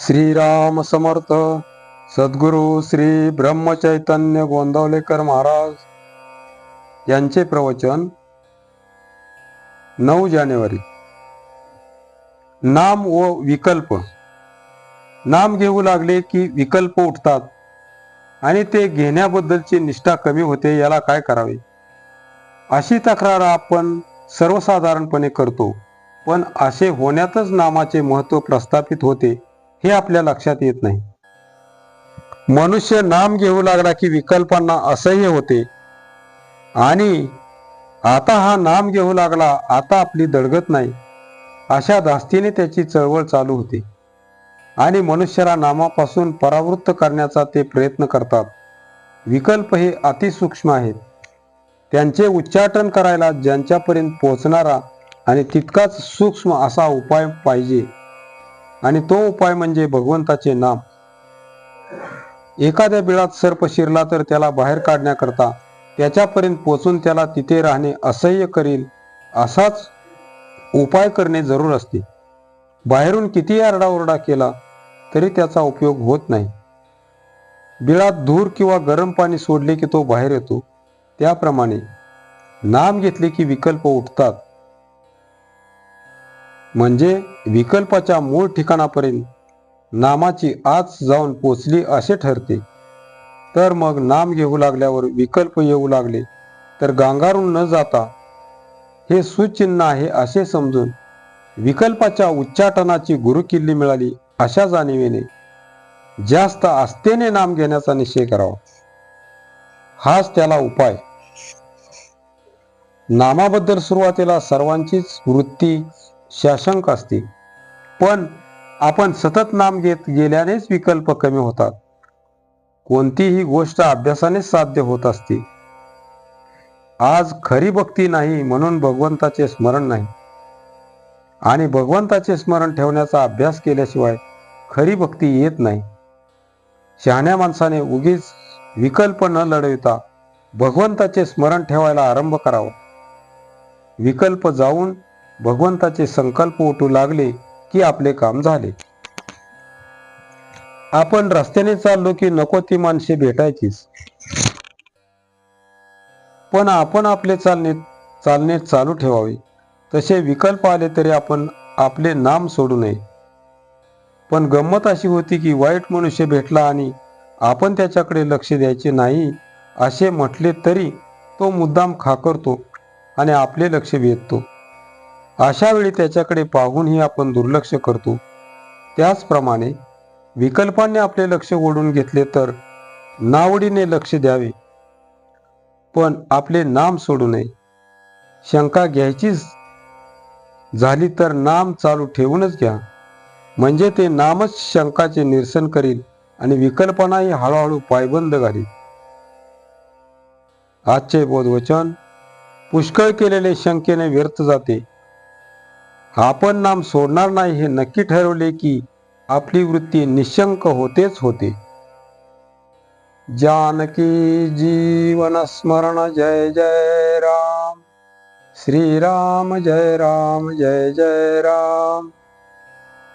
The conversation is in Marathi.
श्रीराम समर्थ. सद्गुरु श्री ब्रह्मचैतन्य गोंदवलेकर महाराज यांचे प्रवचन 9 जानेवारी. नाम व विकल्प. नाम घेऊ लागले की विकल्प उठतात आणि ते घेण्याबद्दलची निष्ठा कमी होते. याला काय करावे अशी तक्रार आपण सर्वसाधारणपणे करतो, पण असे होण्यातच नामाचे महत्त्व प्रस्थापित होते हे आपल्या लक्षात येत नाही. मनुष्य नाम घेऊ लागला की विकल्पांना असह्य होते आणि आता हा नाम घेऊ लागला, आता आपली दडगत नाही अशा धास्तीने त्याची चळवळ चालू होते आणि मनुष्याला नामापासून परावृत्त करण्याचा ते प्रयत्न करतात. विकल्प हे अतिसूक्ष्म आहेत. त्यांचे उच्चाटन करायला ज्यांच्यापर्यंत पोहोचणारा आणि तितकाच सूक्ष्म असा उपाय पाहिजे, आणि तो उपाय म्हणजे भगवंताचे नाम. एखाद्या बिळात सर्प शिरला तर त्याला बाहेर काढण्याकरता त्याच्यापर्यंत पोचून त्याला तिथे राहणे असह्य करील असाच उपाय करणे जरूर असते. बाहेरून किती आरडाओरडा केला तरी त्याचा उपयोग होत नाही. बिळात धूर किंवा गरम पाणी सोडले की तो बाहेर येतो. त्याप्रमाणे नाम घेतले की विकल्प उठतात, म्हणजे विकल्पाच्या मूळ ठिकाणापर्यंत नामाची आच जाऊन पोचली असे ठरते. तर मग नाम घेऊ लागल्यावर विकल्प येऊ लागले तर गांगारून न जाता हे सुचिन्ह आहे असे समजून विकल्पाच्या उच्चाटनाची गुरुकिल्ली मिळाली अशा जाणीवेने जास्त आस्थेने नाम घेण्याचा निश्चय करावा. हाच त्याला उपाय. नामाबद्दल सुरुवातीला सर्वांचीच वृत्ती शाशंक असते, पण आपण सतत नाम घेत गेल्यानेच विकल्प कमी होतात. कोणतीही गोष्ट अभ्यासानेच साध्य होत असते. आज खरी भक्ती नाही म्हणून भगवंताचे स्मरण नाही, आणि भगवंताचे स्मरण ठेवण्याचा अभ्यास केल्याशिवाय खरी भक्ती येत नाही. शहाण्या माणसाने उगीच विकल्प न लढविता भगवंताचे स्मरण ठेवायला आरंभ करावा. विकल्प जाऊन भगवंताचे संकल्प उठू लागले की आपले काम झाले. आपण रस्त्याने चाललो की नको ती माणसे भेटायचीच, पण आपण आपले चालणे चालू ठेवावे. तसे विकल्प आले तरी आपण आपले नाम सोडू नये. पण गंमत अशी होती की वाईट मनुष्य भेटला आणि आपण त्याच्याकडे लक्ष द्यायचे नाही असे म्हटले तरी तो मुद्दाम खाकरतो आणि आपले लक्ष वेधतो. अशा वेळी त्याच्याकडे पाहूनही आपण दुर्लक्ष करतो. त्याचप्रमाणे विकल्पांनी आपले लक्ष ओढून घेतले तर नावडीने लक्ष द्यावे, पण आपले नाम सोडू नये. शंका घ्यायचीच झाली तर नाम चालू ठेवूनच घ्या, म्हणजे ते नामच शंकाचे निरसन करील आणि विकल्पनाही हळूहळू पायबंद घालील. आजचे बोधवचन. पुष्कळ केलेले शंकेने व्यर्थ जाते. आपण नाम सोडणार नाही हे नक्की ठरवले की आपली वृत्ती निशंक होतेच होते. जानकी जीवन स्मरण जय जय राम. श्रीराम जय राम जय जय राम.